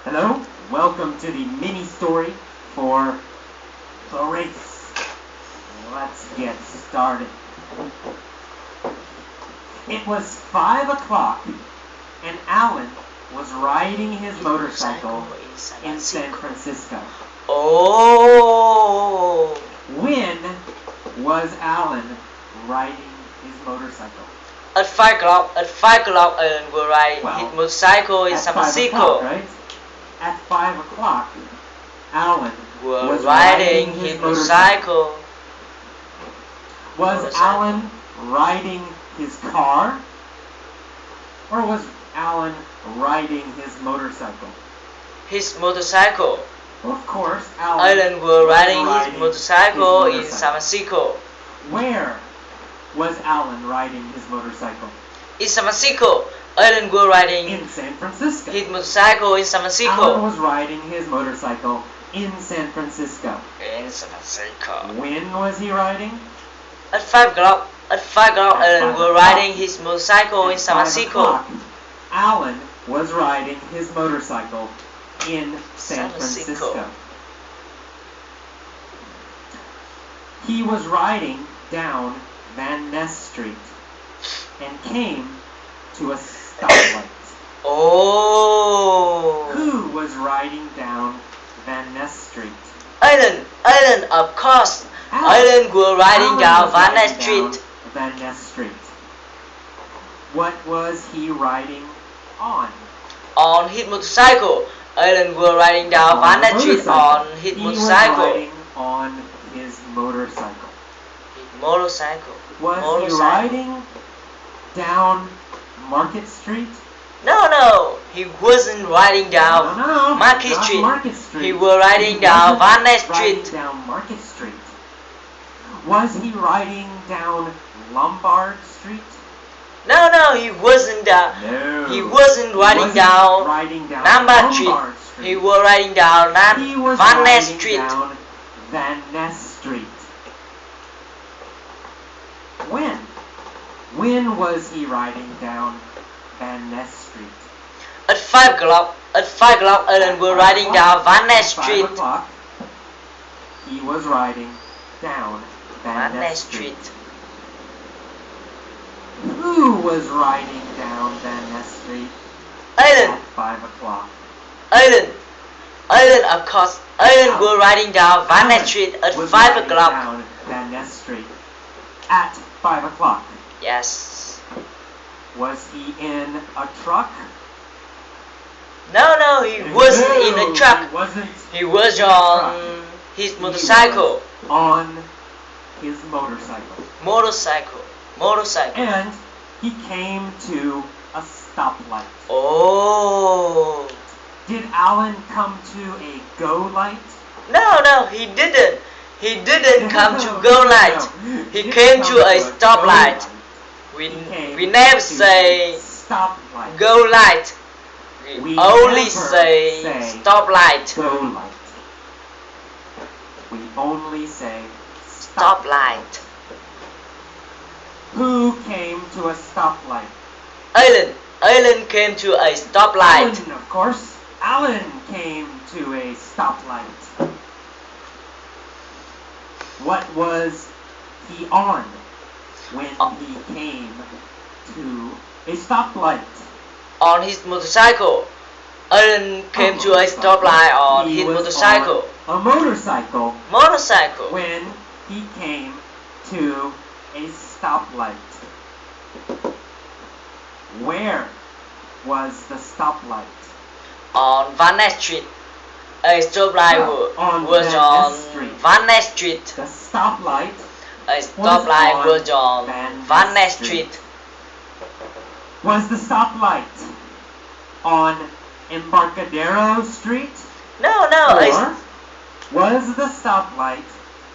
Hello, welcome to the mini story for the race. Let's get started. It was 5 o'clock and Alan was riding his motorcycle in San Francisco. Oh! When was Alan riding his motorcycle? At 5 o'clock, Alan will ride his motorcycle in San Francisco. Right? At 5 o'clock, Alan was riding his motorcycle. Was Alan riding his car? Or was Alan riding his motorcycle? His motorcycle. Well, of course, Alan was riding his motorcycle in San Francisco. Where was Alan riding his motorcycle? In San Francisco. Alan was riding in San Francisco. His motorcycle in San Francisco. Alan was riding his motorcycle in San Francisco. In San Francisco. When was he riding? At 5 o'clock. Alan was riding his motorcycle in San Francisco. Alan was riding his motorcycle in San Francisco. He was riding down Van Ness Street and came to a stoplight. Oh! Who was riding down Van Ness Street? Alan, of course. Alan was riding down Van Ness Street. Van Ness Street. What was he riding on? On his motorcycle. Alan was riding down Van Ness Street on his motorcycle. He was riding on his motorcycle. Motorcycle. Was he riding down Market Street? No, he wasn't riding down Market Street. He was riding down Van Ness Street. Down Market Street. Was he riding down Lombard Street? No, he wasn't. He wasn't riding down Lombard Street. He was riding down Van Ness Street. Van Ness Street. When was he riding down Van Ness Street? At 5 o'clock. Alan was riding down Van Ness Street. At 5 o'clock, he was riding down Van Ness Street. Who was riding down Van Ness Street? Alan. At 5 o'clock. Alan, of course. Alan was riding down Van Ness Street at 5 o'clock. Down Van Ness Street at 5 o'clock. Yes. Was he in a truck? No, he wasn't in a truck. He was on his motorcycle. On his motorcycle. Motorcycle. And he came to a stoplight. Oh. Did Alan come to a go light? No, he didn't. He didn't come to go light. He came to a stoplight. We never say go light. We only say stoplight. Go light. We only say stoplight. Who came to a stoplight? Alan came to a stoplight. Alan, of course. Alan came to a stoplight. What was he on when he came to a stoplight? On his motorcycle. Alan came to a stoplight on his motorcycle. On a motorcycle. When he came to a stoplight. Where was the stoplight? On Van Ness Street. A stoplight was on Van Ness Street. The stoplight. A stoplight was on Van Ness Street. Was the stoplight on Embarcadero Street? No. Or was the stoplight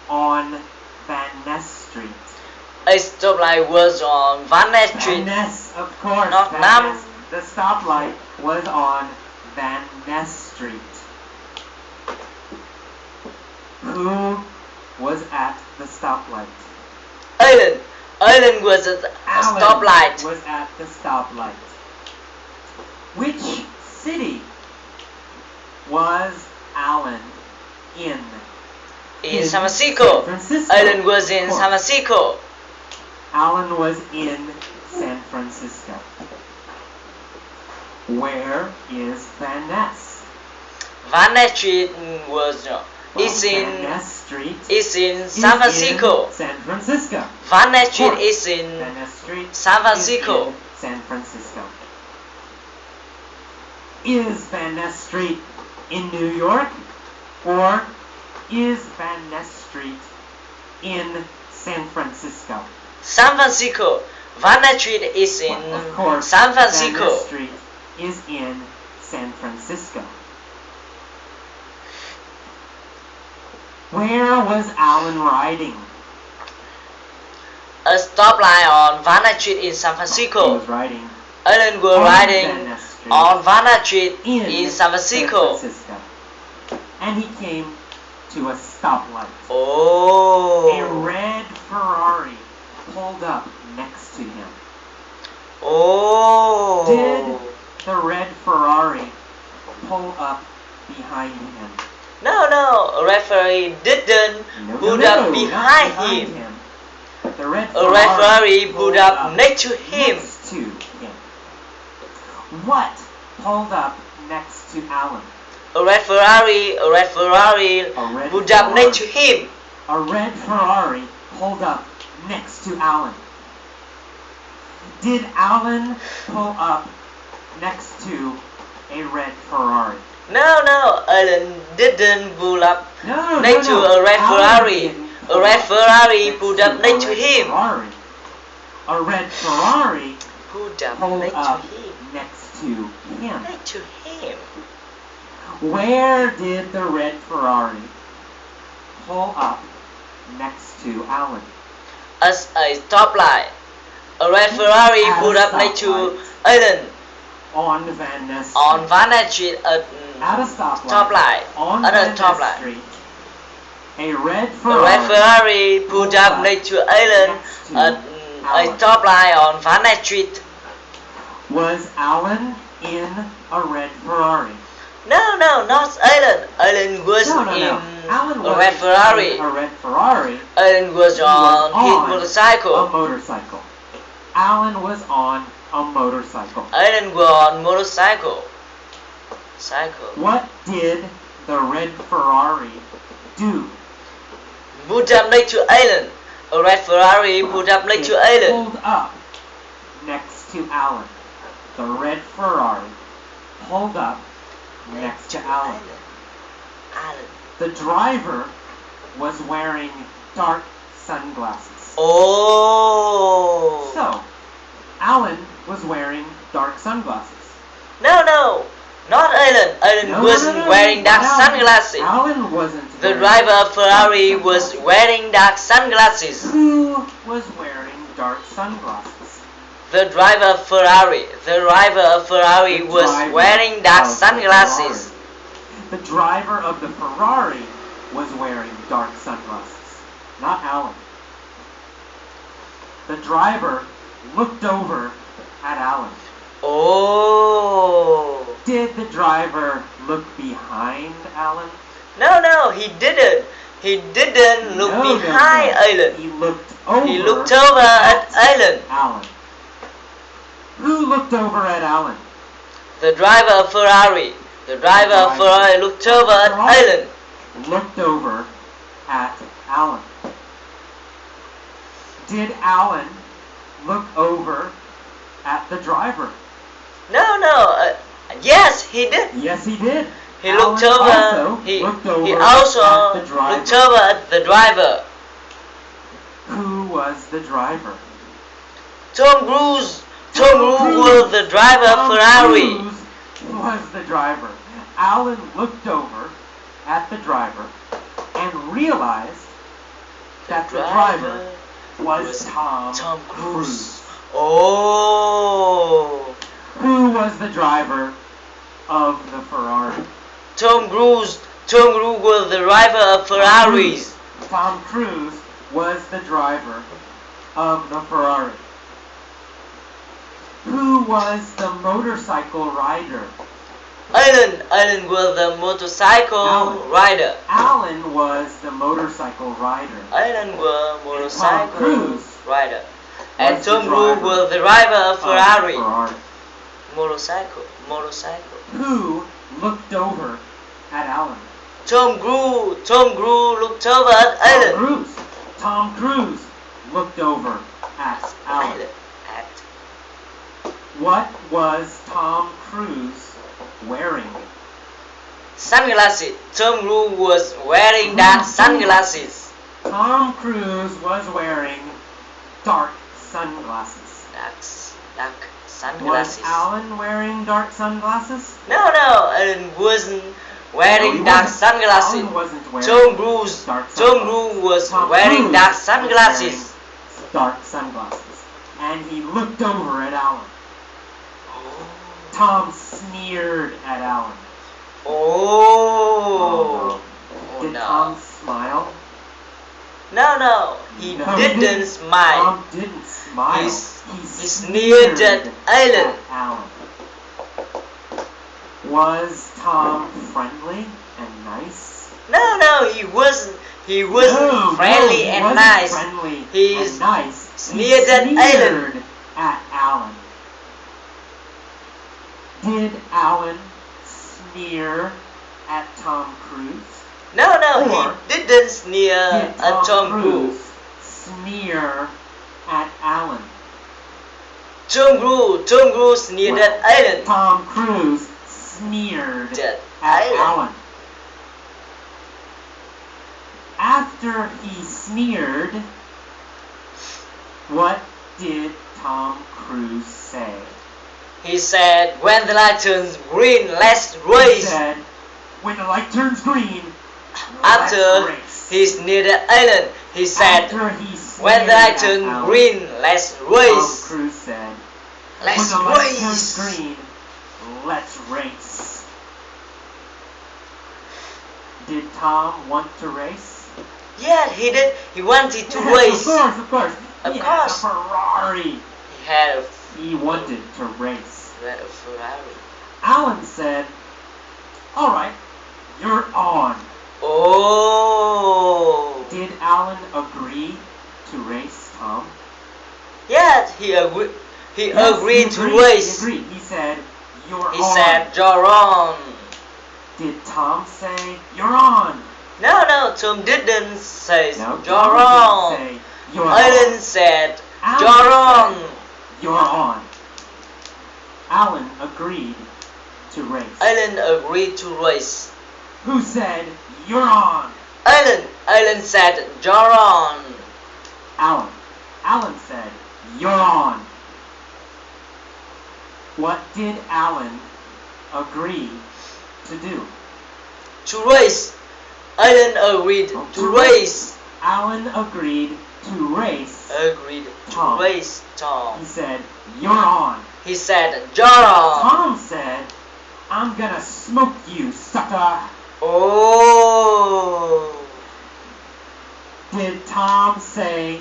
on Van Ness Street? A stoplight was on Van Ness Street. Van Ness, of course. Not Van Ness. The stoplight was on Van Ness Street. Who was at the stoplight? Alan was at a stoplight. Was at the stoplight. Which city was Alan in San Francisco. San Francisco. Alan was in Of course. San Francisco. Alan was in San Francisco. Where is Van Ness? Van Ness Street was is Van in Ness Street San Francisco. in San Francisco. Van Ness Street course. is in Van Ness Street San Francisco. is in San Francisco. Is Van Ness Street in New York, or is Van Ness Street in San Francisco? San Francisco. Van Ness Street is in Well, of course, San Van Francisco. Ness Street is in San Francisco. Where was Alan riding? A stoplight on Van Ness Street in San He Francisco. was riding Alan was on riding Van Ness Street on Van Ness Street in San Francisco. And he came to a stoplight. A Oh. red Ferrari pulled up next to him. Oh. Did the red Ferrari pull up behind him? No, a referee didn't No, put no, up not behind him. The red A referee put up next to him. next to him. What pulled up next to Alan? A referee A red put up next to Ferrari. him. A red Ferrari pulled up next to Alan. Did Alan pull up next to a red Ferrari? No, Alan didn't pull up No, next to a red Alan Ferrari. didn't A pull red up Ferrari put up a next to red him. Ferrari. A red Ferrari Put up pulled next up to him. next to him. Next to him. Where did the red Ferrari pull up next to Alan? As a stoplight. A red Ferrari At a put up next to stoplight. Alan On Van Ness Street. on Van Ness Street At a stoplight. stoplight. On At a Van Ness stoplight. Street. A red A Ferrari. red Ferrari put up next to Alan next to at a Alan. stoplight on Van Ness Street. Was Alan in a red Ferrari? No, not Alan. Alan was No. in Alan a was red Ferrari. in a red Ferrari. Alan was He on was his on motorcycle. A motorcycle. Alan was on a motorcycle. Alan was on motorcycle. Cycle. What did the red Ferrari do? Put up next to Alan. A red Ferrari put up next to It Alan. pulled up next to Alan. The red Ferrari pulled up next to Alan. Alan. The driver was wearing dark sunglasses. Oh. So, Alan was wearing dark sunglasses. No, not Alan. Alan No, wasn't no, wearing dark Alan. sunglasses. Alan wasn't. The wearing driver of Ferrari dark was sunglasses. wearing dark sunglasses. Who was wearing dark sunglasses? The driver of Ferrari. The driver of Ferrari The was driver wearing dark of the sunglasses. Ferrari. The driver of the Ferrari was wearing dark sunglasses, not Alan. The driver looked over at Alan. Oh. Did the driver look behind Alan? No, he didn't. He didn't look No, behind no. Alan. He looked over. He looked over at Alan. Alan. Who looked over at Alan? The driver of Ferrari. The driver of Ferrari looked over at Alan. Looked over at Alan. Did Alan look over at the driver? No. Yes, he did. Yes, he did. He looked Alan over. also He looked over also at the driver. looked over at the driver. Who was the driver? Tom Cruise. Tom Cruise was the driver of Tom Ferrari. Cruise was the driver. Alan looked over at the driver and realized that the driver was Tom Cruise. Oh. Who was the driver of the Ferrari? Tom Cruise was the driver of Ferraris. Tom Cruise was the driver of the Ferrari. Who was the motorcycle rider? Alan was the motorcycle rider. Alan was the motorcycle rider. Alan was motorcycle Cruise rider. And Tom Cruise was the driver of Ferrari. Motorcycle. Who looked over at Alan? Tom Cruise looked over at Alan. Tom Cruise looked over at Alan. What was Tom Cruise wearing? Sunglasses. Tom Cruise was wearing dark sunglasses. Tom Cruise was wearing dark sunglasses. Dark sunglasses. Was Alan wearing dark sunglasses? No, Alan wasn't wearing dark sunglasses. Alan wasn't wearing Tom Cruise was wearing dark sunglasses. Dark sunglasses. And he looked over at Alan. Tom sneered at Alan. Did Tom smile? No, he didn't smile. Tom didn't smile. He sneered at Alan. Was Tom friendly and nice? No, he wasn't. He wasn't friendly and nice. He sneered at Alan. Did Alan sneer at Tom Cruise? No, he didn't sneer at Tom Cruise. Sneer at Alan. Tom Cruise sneered at Alan. Tom Cruise sneered at Alan. After he sneered, what did Tom Cruise say? He said, "When the light turns green, let's race." He said, "When the light turns green, after he sneered at Alan, he said, "When the light turns green, let's race." Tom Cruise said, "Let's "When the light race." turns green, let's race." Did Tom want to race? Yeah, he did. He wanted to race. Of course. Of He course. had a Ferrari. He wanted to race. He had a Ferrari. Alan said, "All right, you're on." Did Alan agree to race Tom? Yeah, he agreed. He agreed to race. He agreed. He said, "You're on." He said, "You're on." Did Tom say, "You're on"? No, Tom didn't say, No, "You're Tom on." didn't say, "You're Alan on." said, Alan "You're said, on." "You're on." Alan agreed to race. Alan agreed to race. Who said, "You're on"? Alan said, "You're on." Alan said, "You're on." What did Alan agree to do? To race. Alan agreed to race. Alan agreed to race. Tom. He said, "You're on." He said, "You're on." Tom said, "I'm gonna smoke you, sucker." Did Tom say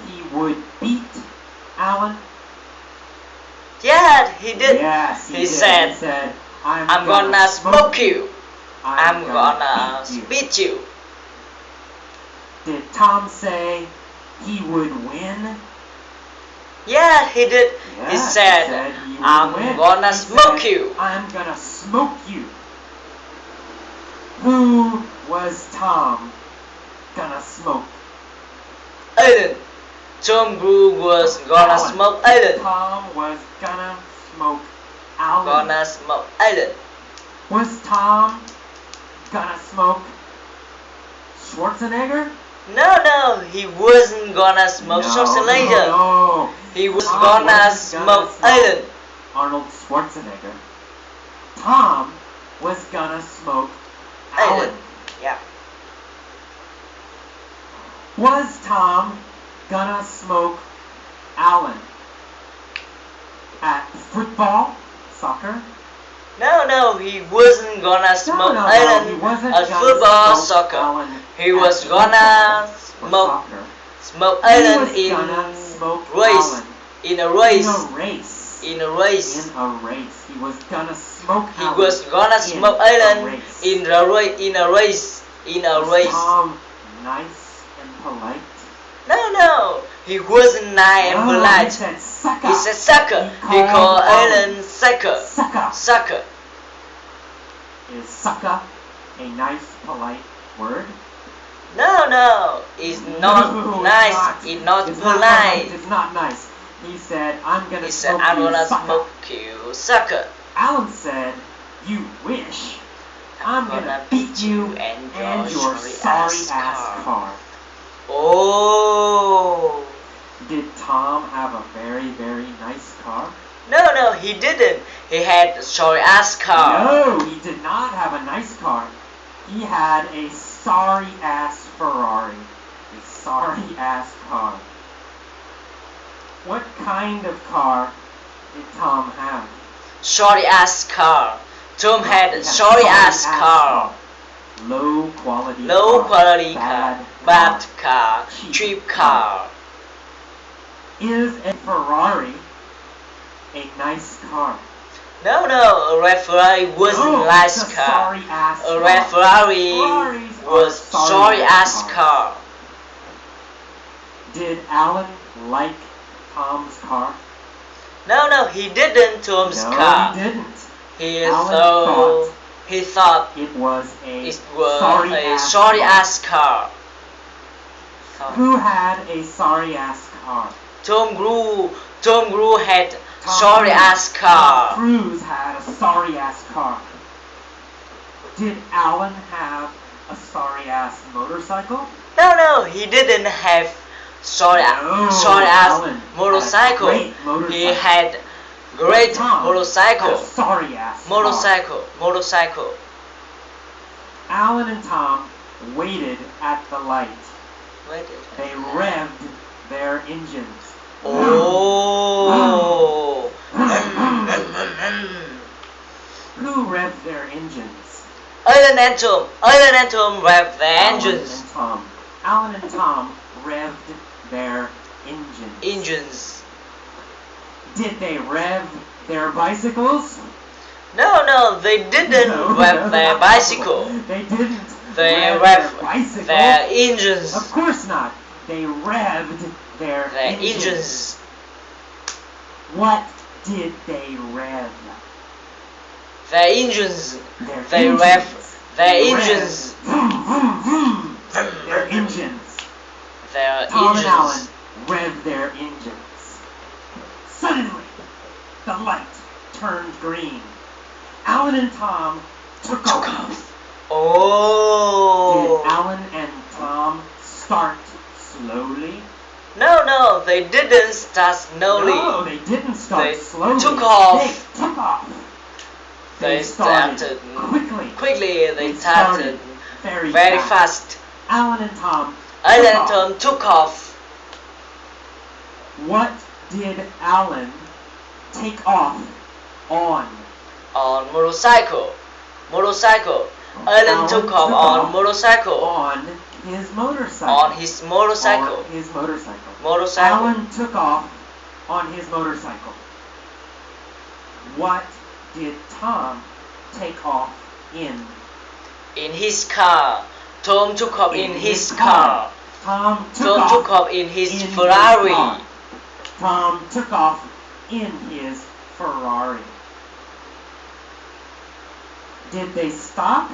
he would beat Alan? Yeah, he did. Yes, he said, I'm gonna smoke you. I'm gonna beat you. Did Tom say he would win? Yeah, he did. Yes, he said, I'm gonna smoke you. I'm gonna smoke you. Who was Tom gonna smoke? Alan. Tom Cruise was gonna smoke Alan. Tom was gonna smoke Alan. Was Tom gonna smoke Schwarzenegger? No, he wasn't gonna smoke Schwarzenegger. No. He was gonna smoke Alan. Arnold Schwarzenegger. Tom was gonna smoke Alan. Yeah. Was Tom gonna smoke Alan at football, soccer? No, he wasn't gonna smoke Alan at football, soccer. He was gonna smoke Alan in a race. In a race. In a race. He was gonna smoke He Alan. was gonna smoke Alan in a race. Was Tom nice and polite? No. He wasn't nice and polite. He said sucker. He said sucker. He called Alan sucker. Sucker. Is sucker a nice, polite word? No. It's not nice. It's not polite. It's not nice. He said, I'm gonna smoke you, sucker. Alan said, you wish. I'm gonna beat you and your sorry-ass car. Oh. Did Tom have a very, very nice car? No, he didn't. He had a sorry-ass car. No, he did not have a nice car. He had a sorry-ass Ferrari. A sorry-ass car. What kind of car did Tom have? Sorry-ass car. Tom had a sorry-ass car. Low quality car. Bad car. Cheap car. Is a Ferrari a nice car? No, a red Ferrari wasn't a nice car. A red Ferrari was sorry-ass car. Did Alan like Tom's car? No, he didn't. Tom's car. No, he didn't. He thought it was a sorry-ass car. Who had a sorry-ass car? Tom Cruise had sorry-ass car. Tom Cruise had a sorry-ass car. Did Alan have a sorry-ass motorcycle? No, he didn't have sorry-ass motorcycle. He had great motorcycle. Sorry-ass motorcycle. Alan and Tom waited at the light. They revved their engines. Oh. Who revved their engines? Alan and Tom revved their engines. Alan and Tom revved their engines. Did they rev their bicycles? No, they didn't rev their bicycle. They didn't. They revved their engines. Of course not. They revved their engines. What did they rev? Their engines. They rev their engines. Their engines. Tom and Alan rev their engines. Suddenly, the light turned green. Alan and Tom took off. Oh. Did Alan and Tom start slowly? No, they didn't start slowly. No, they didn't start slowly. They took off. They started quickly. They started very fast. Alan and Tom took off. What did Alan take off on? On motorcycle. Alan took off on motorcycle. On his motorcycle. On his motorcycle. Alan took off on his motorcycle. What did Tom take off in? In his car. Tom took off in his car. Tom took off in his Ferrari. Tom took off in his Ferrari. Did they stop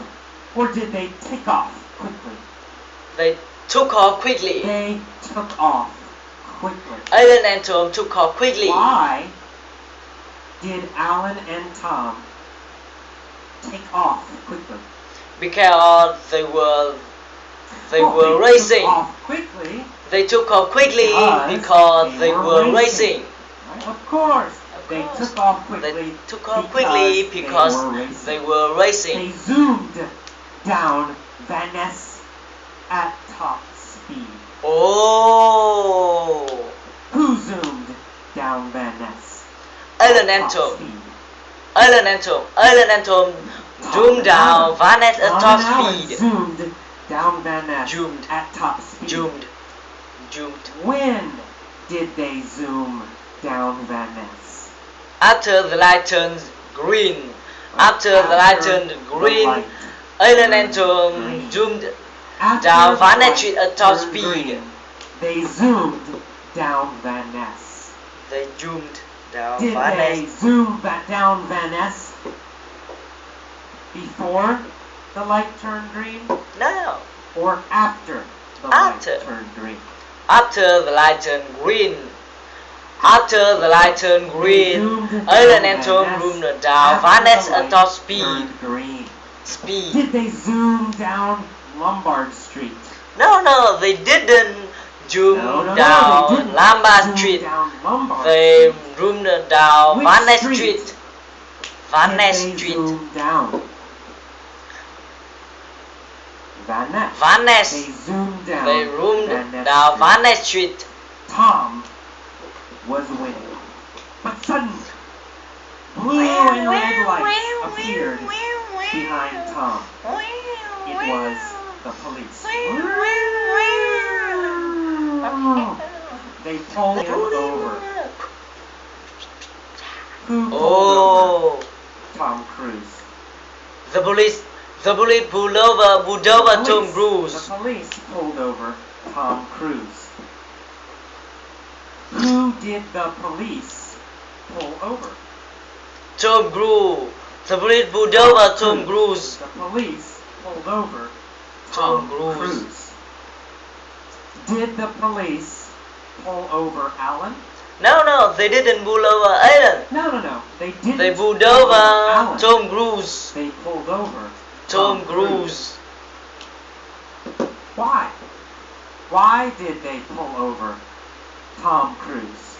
or did they take off quickly? They took off quickly. They took off quickly. Alan and Tom took off quickly. Why did Alan and Tom take off quickly? Because they were racing. Took off quickly. They took off quickly because they were racing. Right? Of course. They took off quickly. They took off quickly because they were racing. They zoomed down Van Ness at top speed. Oh. Who zoomed down Van Ness? Alan and Tom zoomed down Van Ness at top speed. Zoomed down Van Ness at top speed. Zoomed. When did they zoom down Van Ness? After the light turns green. After the light turned green, Alan and Tom zoomed down Van Ness Street at top speed. They zoomed down Van Ness. They zoomed down Did Van they Ness. zoom down Van Ness before the light turned green? No. Or after the After. light turned green? After the light turned green. After the light turned green, Alan and Tom zoomed down Van Ness at top speed. Green. Speed. Did they zoom down Lombard Street? No, they didn't zoom No, down they didn't Lombard zoom Street. down Lombard They Street. zoomed down Which Van Ness street? Street. Van Ness Did they Street. zoom down? Van Ness. Van Ness. They zoomed down. They zoomed Van Ness down Street. Van Ness Street. Tom was winning. But suddenly, blue and red lights appeared behind Tom. It was the police. They pulled him over. Who pulled over Tom Cruise? The police pulled over Tom Cruise. The police pulled over Tom Cruise. Who did the police pull over? Tom Cruise. The police pulled over Tom Cruise. The police pulled over Tom Tom Cruise. Cruise. Did the police pull over Alan? No, they didn't pull over Alan. No. They didn't. They pulled pull over Alan. Tom Cruise. They pulled over Tom Cruise. Why? Why did they pull over Tom Cruise?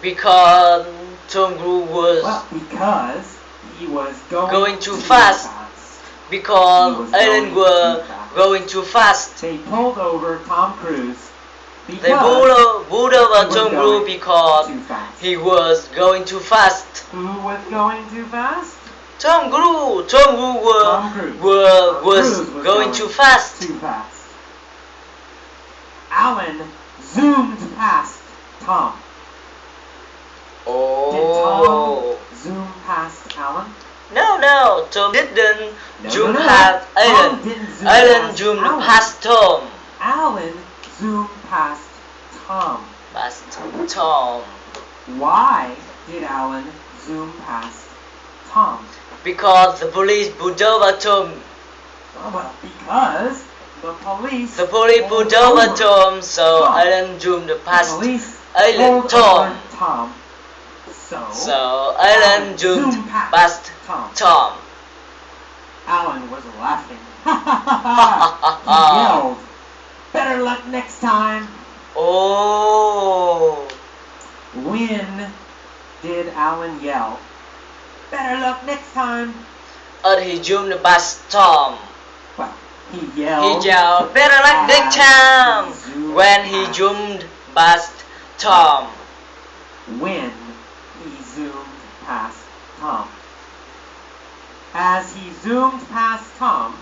Because Tom Cruise was Well, because he was going too fast. Because Alan was going too fast. They pulled over Tom Cruise because They pulled over was Tom going Cruise because too fast. he was going too fast. Who was going too fast? Tom Cruise Tom Cruise. was Cruise going too fast. Too fast. Alan zoomed past Tom. Did Tom zoom past Alan? No, Tom didn't zoom No. past Tom Alan. didn't zoom Alan past zoomed Alan. past Tom. Alan zoomed past Tom. Past Tom. Why did Alan zoom past Tom? Because the police pulled over Tom. Well, because the police pulled over Tom, so Alan zoomed past The police Alan pulled Tom. over Tom. So Alan zoomed past Tom. Alan was laughing. He yelled, "Better luck next time." Oh. When did Alan yell, "Better luck next time"? He zoomed past Tom. Well, he yelled. "Better luck next time" when he zoomed past Tom. When he zoomed past Tom. As he zoomed past Tom,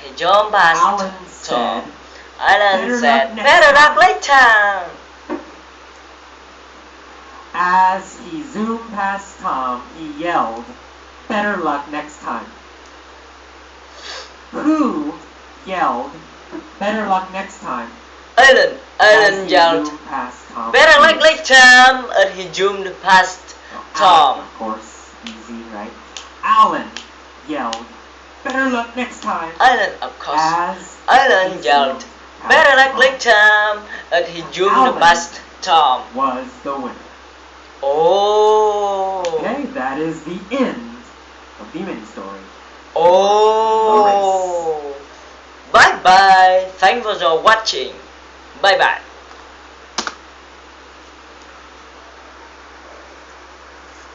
He zoomed past Alan said, Tom. Alan said, "Better "Better luck luck later." As he zoomed past Tom, he yelled, "Better luck next time." Who yelled, "Better luck next time"? Alan as he yelled, zoomed past Tom? "Better luck later," and he zoomed past Tom. Alan, of course, easy, right? Alan yelled, "Better luck next time." Alan, of course. As Alan he yelled, zoomed past "Better luck Tom later," and he zoomed Alan past Tom. was the winner. Oh. Okay, that is the end of the mini story. Oh. Bye bye. Thanks for watching. Bye bye.